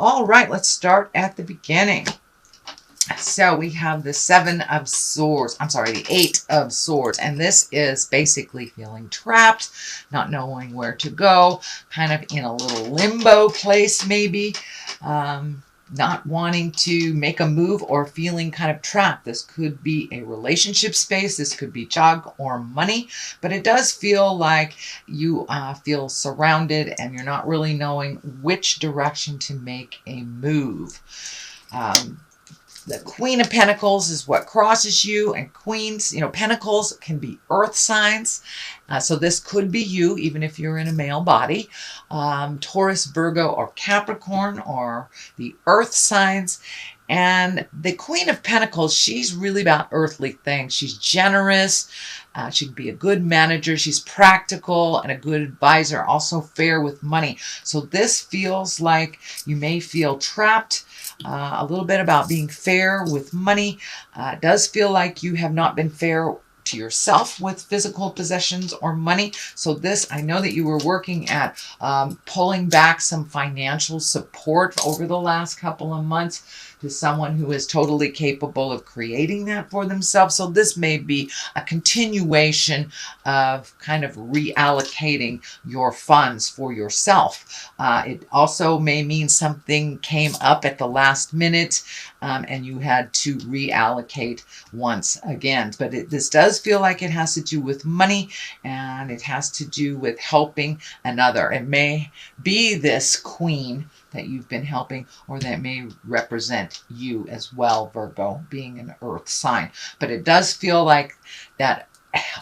All right, let's start at the beginning. So we have the Seven of Swords. I'm sorry, the Eight of Swords. And this is basically feeling trapped, not knowing where to go, kind of in a little limbo place maybe. Not wanting to make a move or feeling kind of trapped. This could be a relationship space. This could be job or money. But it does feel like you feel surrounded and you're not really knowing which direction to make a move. The Queen of Pentacles is what crosses you, and Queens, Pentacles can be earth signs. So this could be you, even if you're in a male body. Taurus, Virgo, or Capricorn, or the earth signs. And the Queen of Pentacles, she's really about earthly things. She's generous. She can be a good manager. She's practical and a good advisor, also fair with money. So this feels like you may feel trapped. A little bit about being fair with money. It does feel like you have not been fair to yourself with physical possessions or money. So this, I know that you were working at pulling back some financial support over the last couple of months to someone who is totally capable of creating that for themselves. So this may be a continuation of kind of reallocating your funds for yourself. It also may mean something came up at the last minute and you had to reallocate once again. But this does feel like it has to do with money, and it has to do with helping another. It may be this queen that you've been helping, or that may represent you as well, Virgo, being an earth sign. But it does feel like that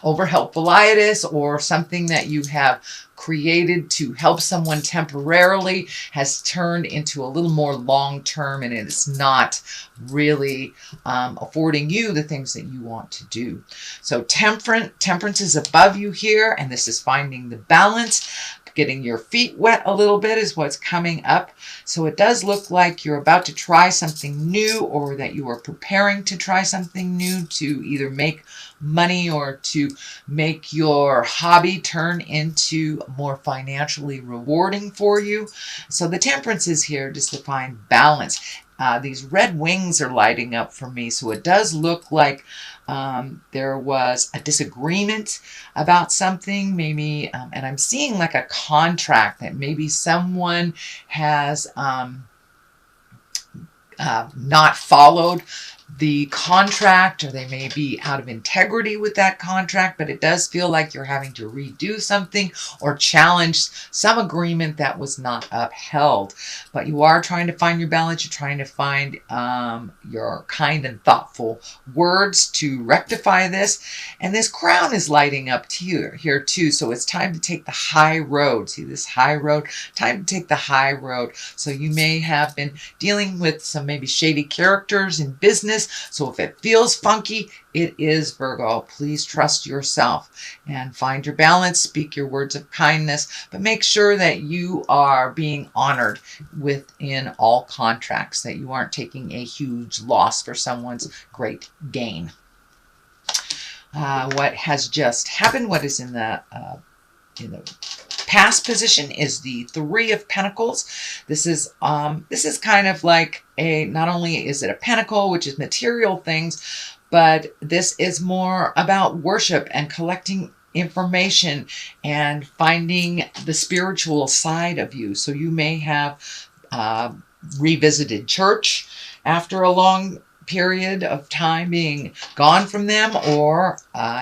over-helpful-itis or something that you have created to help someone temporarily has turned into a little more long-term, and it's not really affording you the things that you want to do. So temperance is above you here, and this is finding the balance. Getting your feet wet a little bit is what's coming up. So it does look like you're about to try something new, or that you are preparing to try something new to either make money or to make your hobby turn into more financially rewarding for you. So the temperance is here just to find balance. These red wings are lighting up for me. So it does look like there was a disagreement about something, maybe, and I'm seeing like a contract that maybe someone has not followed the contract, or they may be out of integrity with that contract, but it does feel like you're having to redo something or challenge some agreement that was not upheld. But you are trying to find your balance. You're trying to find your kind and thoughtful words to rectify this. And this crown is lighting up here too. So it's time to take the high road. See this high road? Time to take the high road. So you may have been dealing with some maybe shady characters in business. So if it feels funky, it is, Virgo. Please trust yourself and find your balance. Speak your words of kindness, but make sure that you are being honored within all contracts, that you aren't taking a huge loss for someone's great gain. What has just happened, what is in the past position, is the Three of Pentacles. This is kind of like not only is it a pentacle, which is material things, but this is more about worship and collecting information and finding the spiritual side of you. So you may have revisited church after a long period of time being gone from them, or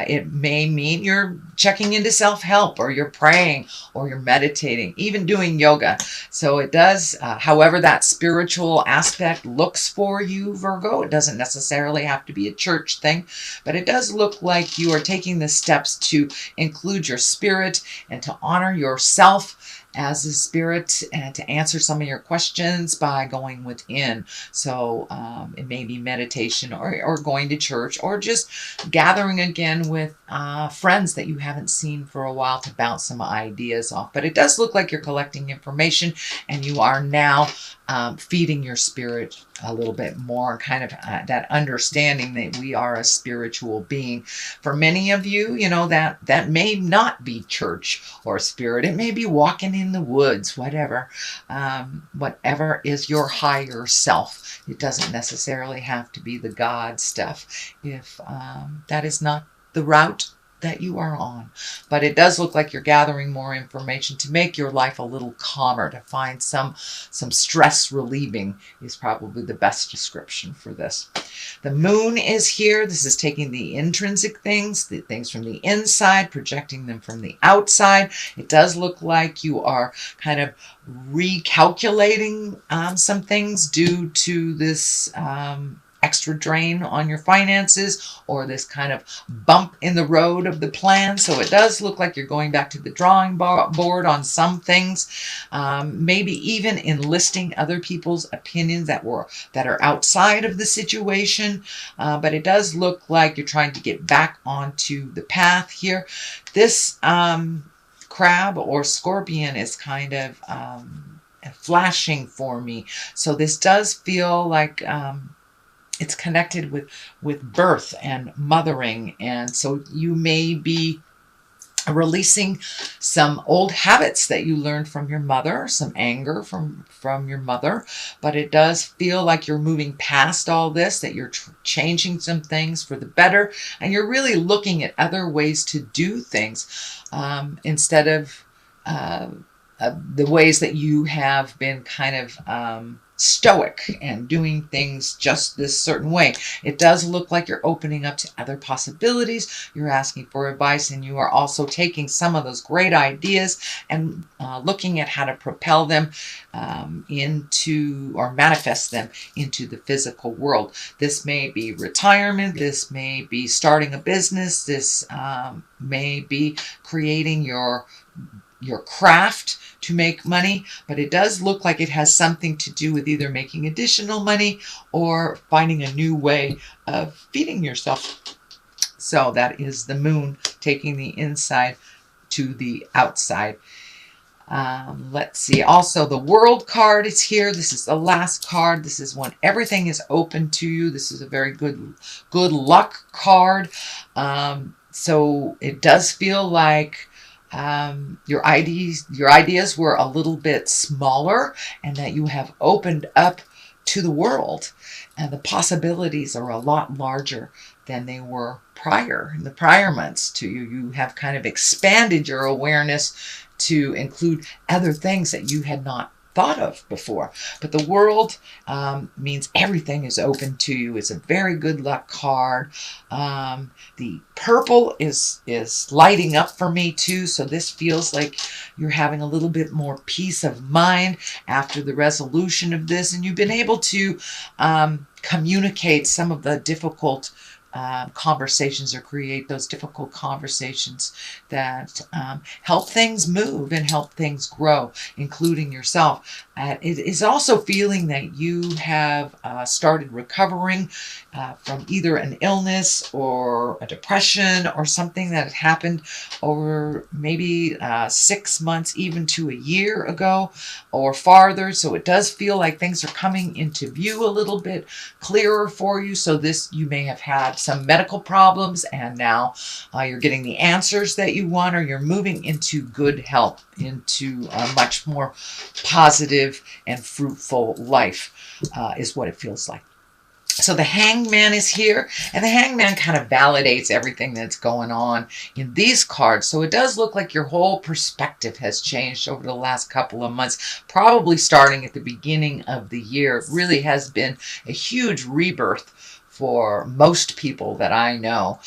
it may mean you're checking into self-help, or you're praying, or you're meditating, even doing yoga. So it does, however that spiritual aspect looks for you, Virgo. It doesn't necessarily have to be a church thing, but it does look like you are taking the steps to include your spirit and to honor yourself as a spirit, and to answer some of your questions by going within. So it may be meditation, or going to church, or just gathering again with friends that you haven't seen for a while to bounce some ideas off. But it does look like you're collecting information, and you are now feeding your spirit a little bit more, kind of that understanding that we are a spiritual being. For many of you, you know, that may not be church or spirit. It may be walking in the woods, whatever. Whatever is your higher self. It doesn't necessarily have to be the God stuff if that is not the route that you are on. But it does look like you're gathering more information to make your life a little calmer, to find some stress relieving is probably the best description for this. The moon is here. This is taking the intrinsic things, the things from the inside, projecting them from the outside. It does look like you are kind of recalculating some things due to this extra drain on your finances, or this kind of bump in the road of the plan. So it does look like you're going back to the drawing board on some things, maybe even enlisting other people's opinions that are outside of the situation. But it does look like you're trying to get back onto the path here. This crab or scorpion is kind of flashing for me. So this does feel like it's connected with birth and mothering. And so you may be releasing some old habits that you learned from your mother, some anger from your mother. But it does feel like you're moving past all this, that you're changing some things for the better. And you're really looking at other ways to do things instead of the ways that you have been kind of stoic and doing things just this certain way. It does look like you're opening up to other possibilities. You're asking for advice, and you are also taking some of those great ideas and looking at how to propel them into, or manifest them into the physical world. This may be retirement. This may be starting a business. This may be creating your craft to make money, but it does look like it has something to do with either making additional money or finding a new way of feeding yourself. So that is the moon taking the inside to the outside. Let's see. Also, the World card is here. This is the last card. This is when everything is open to you. This is a very good luck card. So it does feel like your ideas were a little bit smaller, and that you have opened up to the world, and the possibilities are a lot larger than they were in the prior months to you. You have kind of expanded your awareness to include other things that you had not thought of before. But the world means everything is open to you. It's a very good luck card. The purple is lighting up for me too. So this feels like you're having a little bit more peace of mind after the resolution of this. And you've been able to communicate some of the difficult conversations, or create those difficult conversations that help things move and help things grow, including yourself. It is also feeling that you have started recovering from either an illness or a depression or something that had happened over maybe 6 months, even to a year ago or farther. So it does feel like things are coming into view a little bit clearer for you. So this, you may have had some medical problems, and now you're getting the answers that you want, or you're moving into good health, into a much more positive and fruitful life is what it feels like. So the Hangman is here, and the Hangman kind of validates everything that's going on in these cards. So it does look like your whole perspective has changed over the last couple of months, probably starting at the beginning of the year. It really has been a huge rebirth for most people that I know.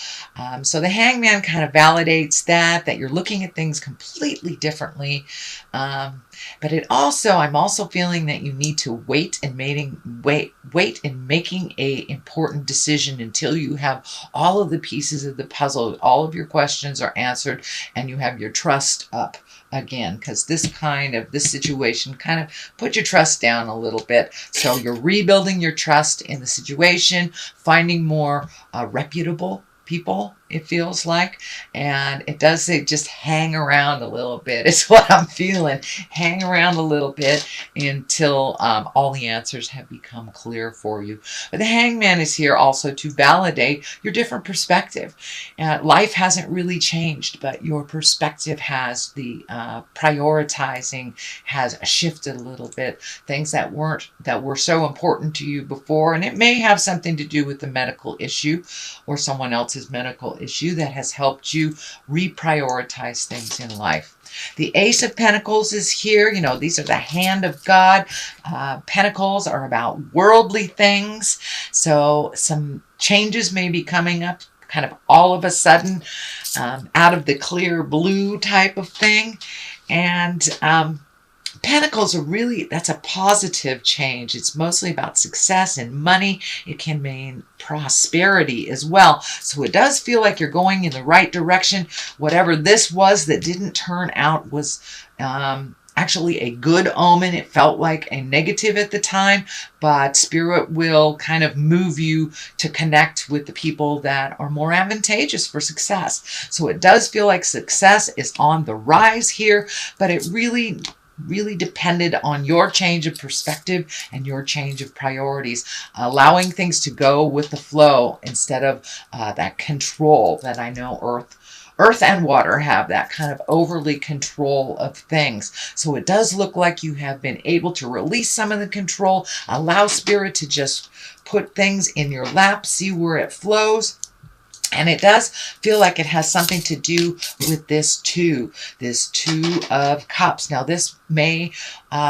So the Hangman kind of validates that you're looking at things completely differently. But I'm also feeling that you need to wait in making a important decision until you have all of the pieces of the puzzle, all of your questions are answered, and you have your trust up again, because this situation kind of put your trust down a little bit. So you're rebuilding your trust in the situation, finding more reputable people it feels like. And it does say just hang around a little bit. It's what I'm feeling. Hang around a little bit until all the answers have become clear for you. But the Hangman is here also to validate your different perspective. Life hasn't really changed, but your perspective has. The prioritizing has shifted a little bit. Things that were so important to you before, and it may have something to do with the medical issue or someone else's medical issue that has helped you reprioritize things in life. The Ace of Pentacles is here. You know, these are the hand of God. Pentacles are about worldly things. So some changes may be coming up kind of all of a sudden, out of the clear blue type of thing. And Pentacles are really, that's a positive change. It's mostly about success and money. It can mean prosperity as well. So it does feel like you're going in the right direction. Whatever this was that didn't turn out was actually a good omen. It felt like a negative at the time, but Spirit will kind of move you to connect with the people that are more advantageous for success. So it does feel like success is on the rise here, but it really depended on your change of perspective and your change of priorities, allowing things to go with the flow instead of that control that I know Earth and water have, that kind of overly control of things. So it does look like you have been able to release some of the control, allow Spirit to just put things in your lap, see where it flows. And it does feel like it has something to do with this Two of Cups. Now, this may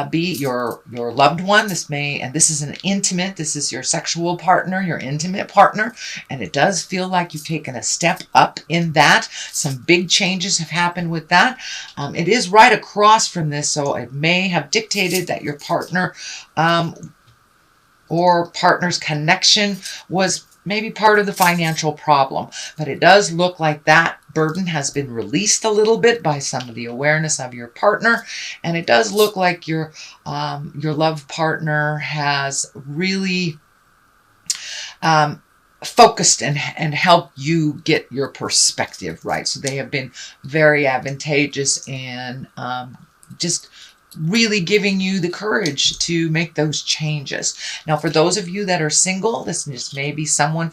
be your loved one. This is an intimate, this is your sexual partner, your intimate partner. And it does feel like you've taken a step up in that. Some big changes have happened with that. It is right across from this, so it may have dictated that your partner or partner's connection was maybe part of the financial problem, but it does look like that burden has been released a little bit by some of the awareness of your partner, and it does look like your love partner has really focused and helped you get your perspective right. So they have been very advantageous in just really giving you the courage to make those changes. Now, for those of you that are single, this just may be someone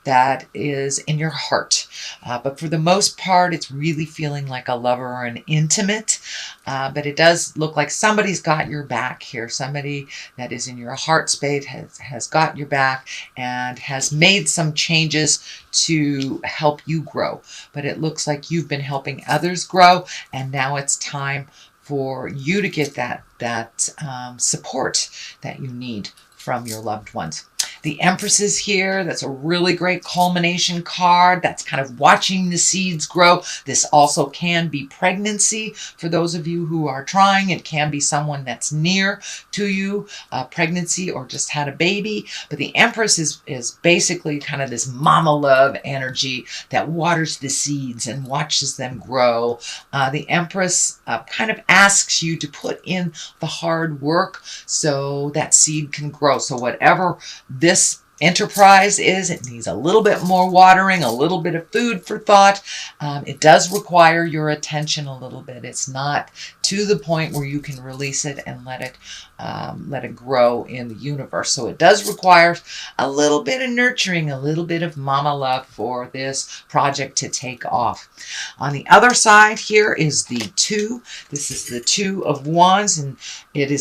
that is in your heart. But for the most part, it's really feeling like a lover or an intimate. But it does look like somebody's got your back here. Somebody that is in your heart space has got your back and has made some changes to help you grow. But it looks like you've been helping others grow, and now it's time for you to get that support that you need from your loved ones. The Empress is here. That's a really great culmination card. That's kind of watching the seeds grow. This also can be pregnancy for those of you who are trying. It can be someone that's near to you, pregnancy or just had a baby. But the Empress is basically kind of this mama love energy that waters the seeds and watches them grow. The Empress kind of asks you to put in the hard work so that seed can grow. So whatever this enterprise is, it needs a little bit more watering, a little bit of food for thought. It does require your attention a little bit. It's not to the point where you can release it and let it grow in the universe. So it does require a little bit of nurturing, a little bit of mama love for this project to take off. On the other side here is the Two. This is the Two of Wands, and it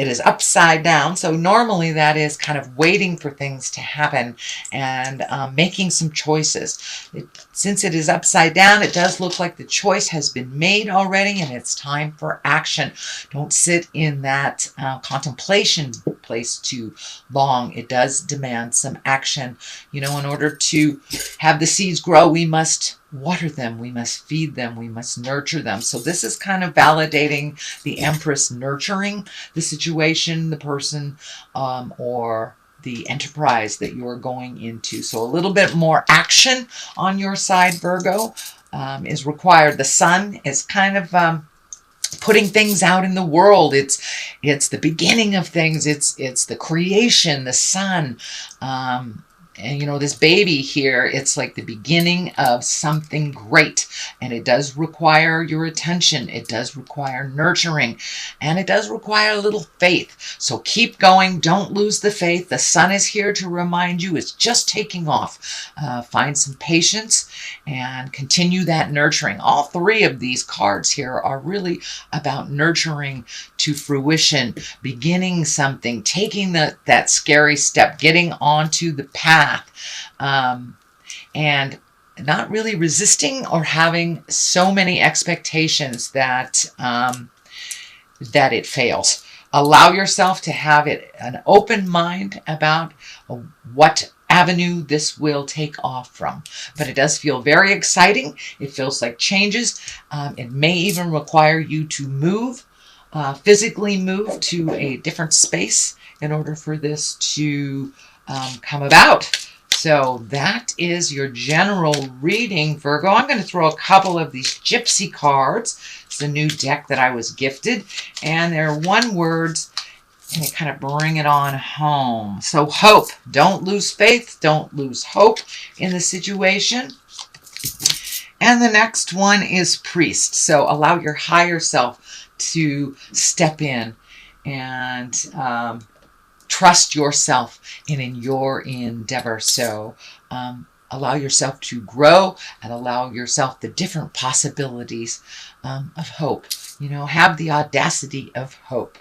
is upside down. So normally that is kind of waiting for things to happen and making some choices. Since it is upside down, it does look like the choice has been made already and it's time for action. Don't sit in that contemplation place too long. It does demand some action. You know, in order to have the seeds grow, we must water them, we must feed them, we must nurture them. So this is kind of validating the Empress nurturing the situation, the person, or the enterprise that you're going into. So a little bit more action on your side, Virgo, is required. The Sun is kind of putting things out in the world. It's the beginning of things. It's the creation, the sun. And you know, this baby here, it's like the beginning of something great. And it does require your attention. It does require nurturing. And it does require a little faith. So keep going. Don't lose the faith. The sun is here to remind you it's just taking off. Find some patience and continue that nurturing. All three of these cards here are really about nurturing to fruition, beginning something, taking that scary step, getting onto the path. And not really resisting or having so many expectations that that it fails. Allow yourself to have an open mind about what avenue this will take off from. But it does feel very exciting. It feels like changes. It may even require you to move, physically move to a different space in order for this to come about. So that is your general reading, Virgo. I'm going to throw a couple of these gypsy cards. It's a new deck that I was gifted, and they're one words, and they kind of bring it on home. So hope. Don't lose faith. Don't lose hope in the situation. And the next one is priest. So allow your higher self to step in and trust yourself in your endeavor. So allow yourself to grow and allow yourself the different possibilities of hope. You know, have the audacity of hope.